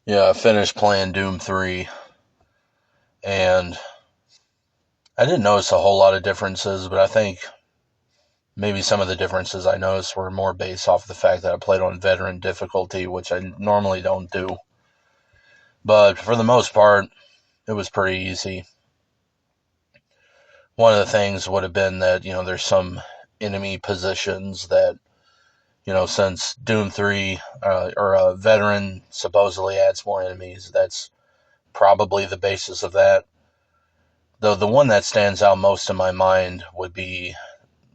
Yeah, I finished playing Doom 3, and I didn't notice a whole lot of differences, but I think maybe some of the differences I noticed were more based off the fact that I played on veteran difficulty, which I normally don't do. But for the most part, it was pretty easy. One of the things would have been that, there's some enemy positions that, since Doom 3 or veteran supposedly adds more enemies, that's probably the basis of that. Though the one that stands out most in my mind would be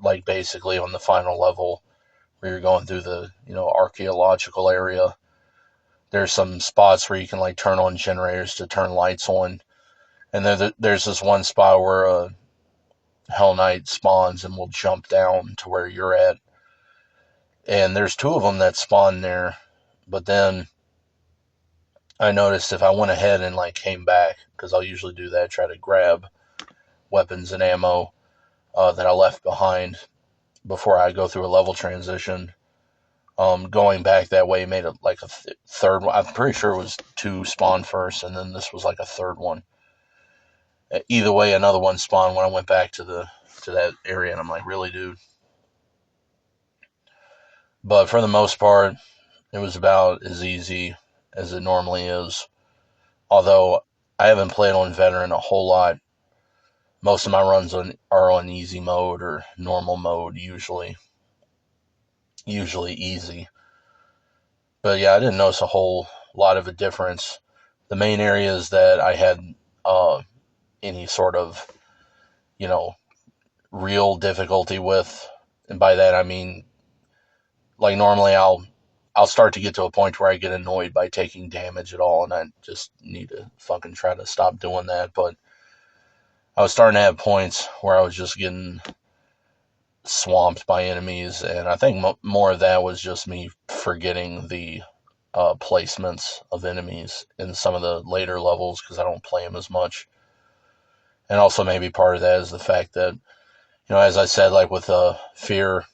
like basically on the final level where you're going through the, archaeological area. There's some spots where you can like turn on generators to turn lights on. And there's this one spot where a Hell Knight spawns and will jump down to where you're at. And there's two of them that spawn there. But then I noticed if I went ahead and like came back, because I'll usually do that, try to grab weapons and ammo that I left behind before I go through a level transition. Going back that way made it like a third one. I'm pretty sure it was two spawn first, and then this was like a third one. Either way, another one spawned when I went back to that area, and I'm like, really, dude? But for the most part, it was about as easy as it normally is. Although I haven't played on veteran a whole lot. Most of my runs are on easy mode or normal mode usually. Usually easy. But yeah, I didn't notice a whole lot of a difference. The main areas that I had uh, any sort of, you know, real difficulty with, and by that I mean, like normally I'll start to get to a point where I get annoyed by taking damage at all, and I just need to fucking try to stop doing that. But I was starting to have points where I was just getting swamped by enemies, and I think more of that was just me forgetting the placements of enemies in some of the later levels because I don't play them as much. And also maybe part of that is the fact that, as I said, like with fear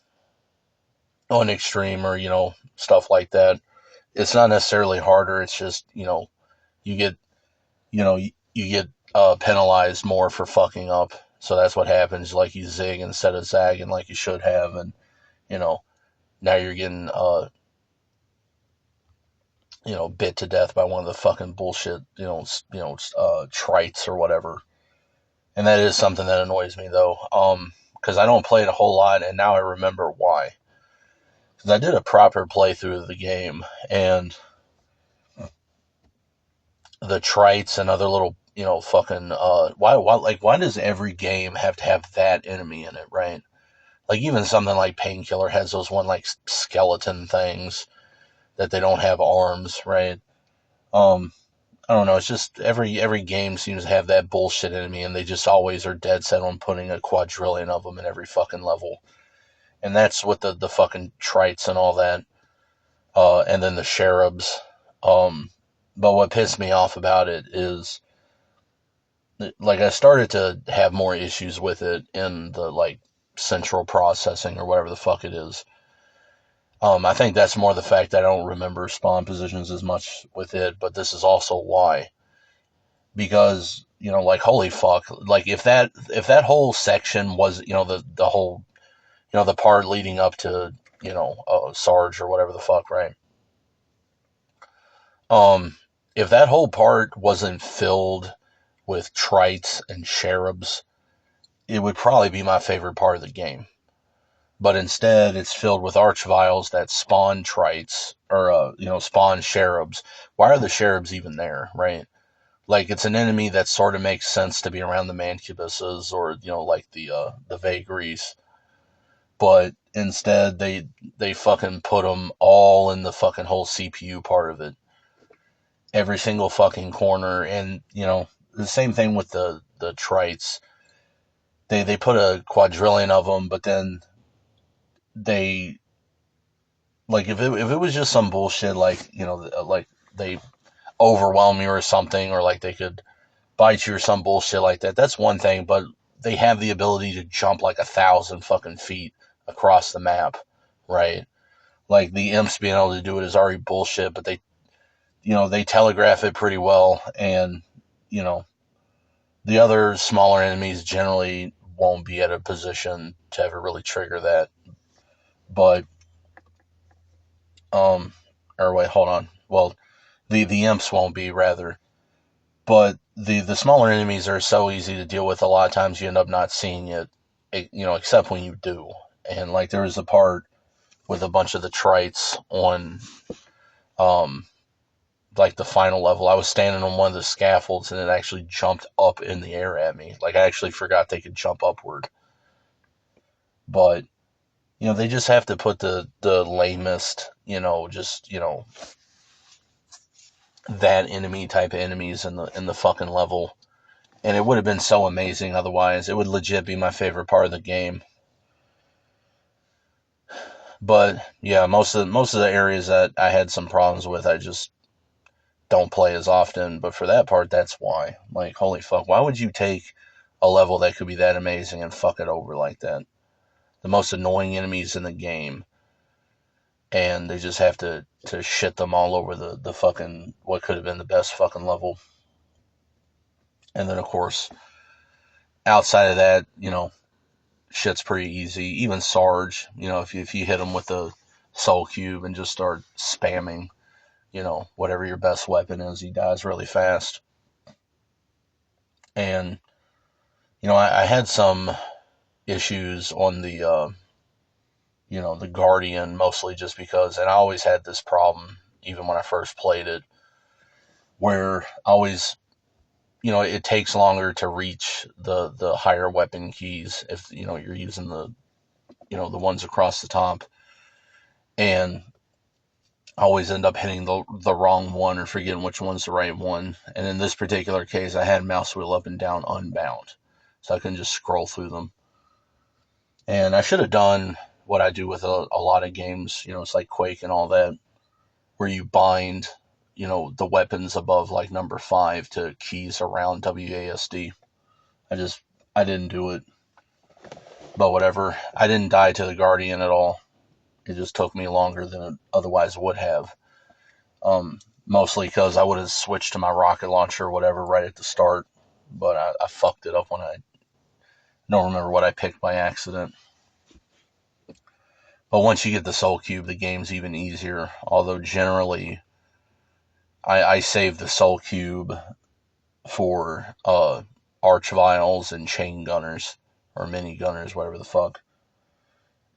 on extreme or, stuff like that, it's not necessarily harder. It's just, you get, you get penalized more for fucking up. So that's what happens. Like you zig instead of zagging like you should have. And, you know, now you're getting, bit to death by one of the fucking bullshit, trites or whatever. And that is something that annoys me though. Because I don't play it a whole lot, and now I remember why. Because I did a proper playthrough of the game, and the trites and other little, fucking, why does every game have to have that enemy in it, right? Like even something like Painkiller has those one like skeleton things that they don't have arms, right? Um, I don't know. It's just every game seems to have that bullshit enemy, and they just always are dead set on putting a quadrillion of them in every fucking level. And that's with the fucking trites and all that, and then the cherubs. But what pissed me off about it is, like, I started to have more issues with it in the like central processing or whatever the fuck it is. I think that's more the fact that I don't remember spawn positions as much with it, but this is also why. Because, like, holy fuck, like if that whole section was, the whole, the part leading up to, Sarge or whatever the fuck, right? Um, if that whole part wasn't filled with trites and cherubs, it would probably be my favorite part of the game. But instead, it's filled with archviles that spawn trites or spawn cherubs. Why are the cherubs even there, right? Like it's an enemy that sort of makes sense to be around the mancubuses or like the vagaries, but instead they fucking put them all in the fucking whole CPU part of it, every single fucking corner, and the same thing with the trites. They put a quadrillion of them, but then they like if it was just some bullshit like like they overwhelm you or something, or like they could bite you or some bullshit like that. That's one thing, but they have the ability to jump like 1,000 fucking feet across the map, right? Like the imps being able to do it is already bullshit, but they telegraph it pretty well, and you know, the other smaller enemies generally won't be at a position to ever really trigger that. But um, or wait, hold on. Well, the imps won't be rather, but the smaller enemies are so easy to deal with. A lot of times you end up not seeing it, except when you do. And like there was a part with a bunch of the trites on um like the final level. I was standing on one of the scaffolds and it actually jumped up in the air at me. Like I actually forgot they could jump upward. But they just have to put the lamest, just that enemy type of enemies in the fucking level. And it would have been so amazing otherwise. It would legit be my favorite part of the game. But yeah, most of the areas that I had some problems with, I just don't play as often. But for that part, that's why. Like, holy fuck, why would you take a level that could be that amazing and fuck it over like that? The most annoying enemies in the game, and they just have to shit them all over the fucking what could have been the best fucking level. And then of course, outside of that, shit's pretty easy. Even Sarge, if you hit him with the soul cube and just start spamming, whatever your best weapon is, he dies really fast. And I had some issues on the Guardian, mostly just because, and I always had this problem even when I first played it, where I always, it takes longer to reach the higher weapon keys if you're using the ones across the top, and I always end up hitting the wrong one or forgetting which one's the right one. And in this particular case, I had mouse wheel up and down unbound, so I couldn't just scroll through them. And I should have done what I do with a lot of games. It's like Quake and all that, where you bind, the weapons above like number 5 to keys around WASD. I didn't do it, but whatever. I didn't die to the Guardian at all. It just took me longer than it otherwise would have. Mostly because I would have switched to my rocket launcher or whatever right at the start, but I fucked it up when I don't remember what I picked by accident. But once you get the soul cube, the game's even easier. Although generally, I save the soul cube for arch vials and chain gunners or mini gunners, whatever the fuck.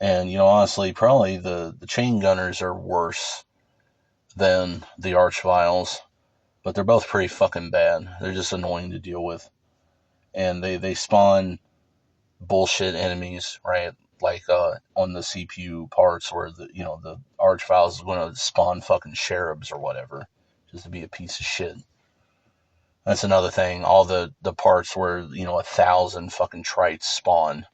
And honestly, probably the chain gunners are worse than the arch vials, but they're both pretty fucking bad. They're just annoying to deal with, and they spawn bullshit enemies, right? Like on the CPU parts where the arch files is going to spawn fucking cherubs or whatever, just to be a piece of shit. That's another thing. All the parts where 1,000 fucking trites spawn,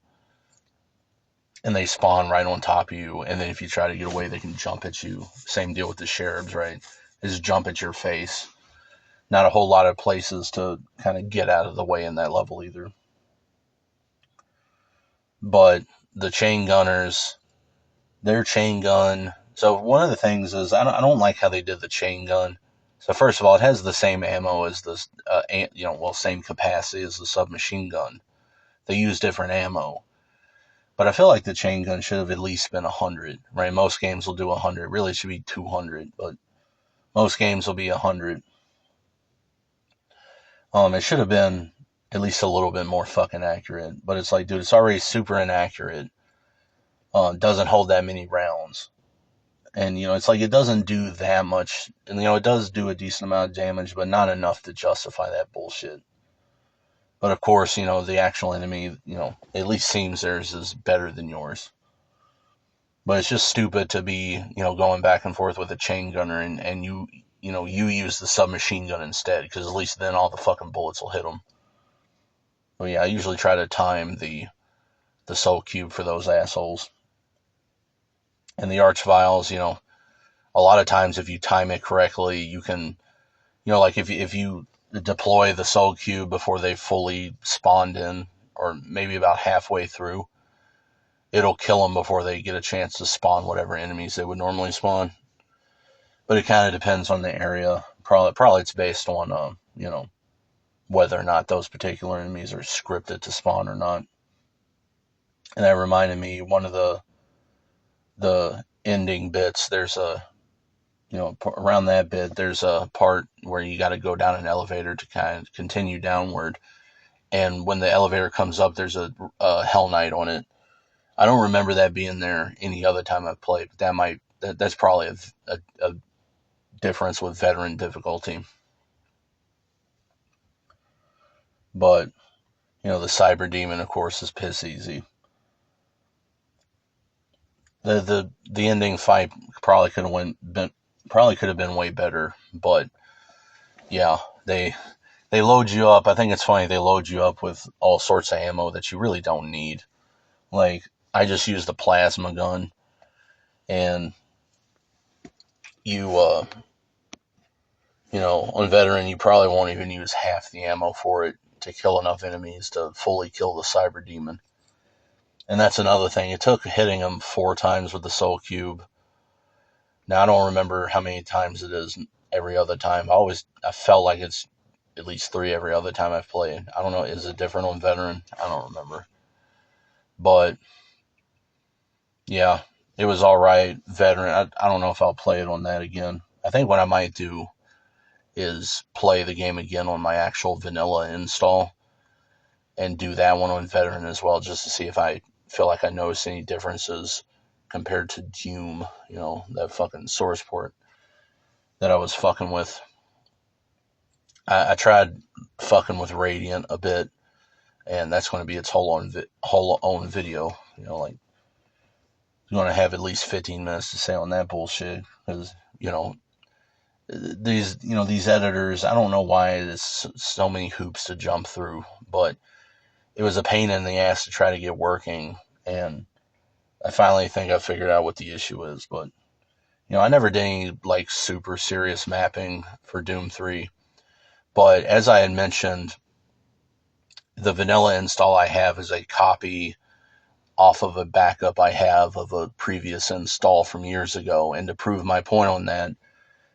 and they spawn right on top of you, and then if you try to get away, they can jump at you. Same deal with the cherubs, right? They just jump at your face. Not a whole lot of places to kind of get out of the way in that level either. But the chain gunners, their chain gun. So one of the things is I don't like how they did the chain gun. So first of all, it has the same ammo as this, same capacity as the submachine gun. They use different ammo, but I feel like the chain gun should have at least been 100. Right? Most games will do 100. Really, it should be 200, but most games will be 100. It should have been at least a little bit more fucking accurate. But it's like, dude, it's already super inaccurate. Doesn't hold that many rounds. And, it's like it doesn't do that much. And, it does do a decent amount of damage, but not enough to justify that bullshit. But, of course, the actual enemy, at least seems theirs is better than yours. But it's just stupid to be, going back and forth with a chain gunner and you use the submachine gun instead, because at least then all the fucking bullets will hit them. But yeah, I usually try to time the soul cube for those assholes. And the arch vials, a lot of times if you time it correctly, you can, like if you deploy the soul cube before they fully spawned in, or maybe about halfway through, it'll kill them before they get a chance to spawn whatever enemies they would normally spawn. But it kind of depends on the area. Probably it's based on whether or not those particular enemies are scripted to spawn or not. And that reminded me, one of the ending bits, there's around that bit, there's a part where you got to go down an elevator to kind of continue downward. And when the elevator comes up, there's a Hell Knight on it. I don't remember that being there any other time I've played, but that's probably a difference with veteran difficulty. But the Cyber Demon, of course, is piss easy. The ending fight probably could have been way better, but yeah, they load you up. I think it's funny, they load you up with all sorts of ammo that you really don't need. Like, I just used the plasma gun, and you on veteran you probably won't even use half the ammo for it to kill enough enemies to fully kill the Cyber Demon. And that's another thing. It took hitting him 4 times with the soul cube. Now, I don't remember how many times it is every other time. I felt like it's at least 3 every other time I've played. I don't know, is it different on veteran? I don't remember. But yeah, it was alright. Veteran, I don't know if I'll play it on that again. I think what I might do is play the game again on my actual vanilla install and do that one on veteran as well, just to see if I feel like I notice any differences compared to Doom, that fucking source port that I was fucking with. I tried fucking with Radiant a bit, and that's going to be its whole own video. Like, you're going to have at least 15 minutes to say on that bullshit, because these editors, I don't know why it's so many hoops to jump through, but it was a pain in the ass to try to get working, and I finally think I figured out what the issue is. But I never did any like super serious mapping for Doom 3. But as I had mentioned, the vanilla install I have is a copy off of a backup I have of a previous install from years ago. And to prove my point on that,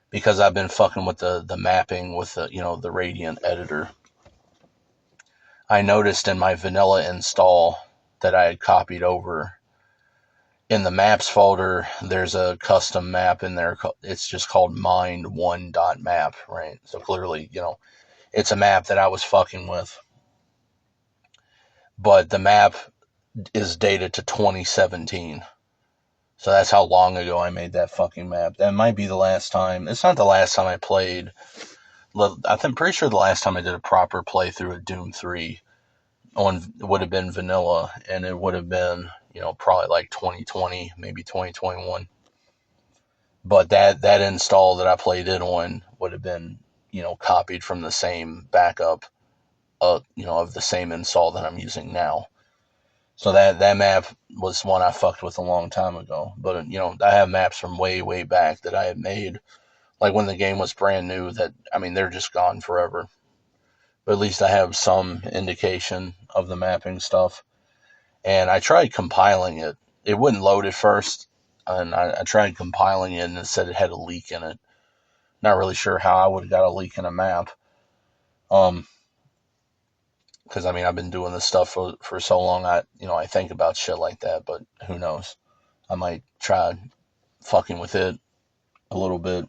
because I've been fucking with the mapping with the Radiant editor, I noticed in my vanilla install that I had copied over, in the maps folder, there's a custom map in there. It's just called mind1.map, right? So clearly, it's a map that I was fucking with. But the map is dated to 2017. So that's how long ago I made that fucking map. That might be the last time. It's not the last time I played. I'm pretty sure the last time I did a proper playthrough of Doom 3 would have been vanilla, and it would have been, probably like 2020, maybe 2021. But that install that I played it on would have been, copied from the same backup, of the same install that I'm using now. So that map was one I fucked with a long time ago. But, I have maps from way, way back that I had made, like when the game was brand new, that, they're just gone forever. But at least I have some indication of the mapping stuff. And I tried compiling it. It wouldn't load at first, and I tried compiling it, and it said it had a leak in it. Not really sure how I would have got a leak in a map. Because I've been doing this stuff for so long. I think about shit like that, but who knows? I might try fucking with it a little bit.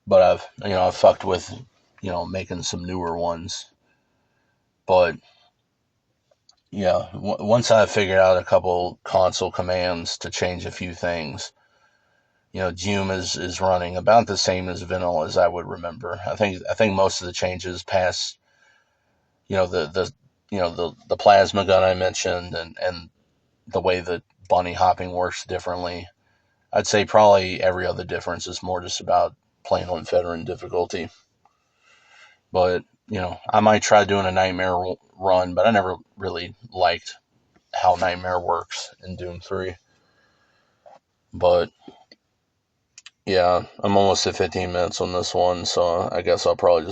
But I've fucked with making some newer ones. But yeah, once I figured out a couple console commands to change a few things, Doom is running about the same as vanilla as I would remember. I think most of the changes past, the plasma gun I mentioned, and the way that bunny hopping works differently. I'd say probably every other difference is more just about playing on veteran difficulty. But I might try doing a nightmare run, but I never really liked how nightmare works in Doom 3. But yeah, I'm almost at 15 minutes on this one, so I guess I'll probably just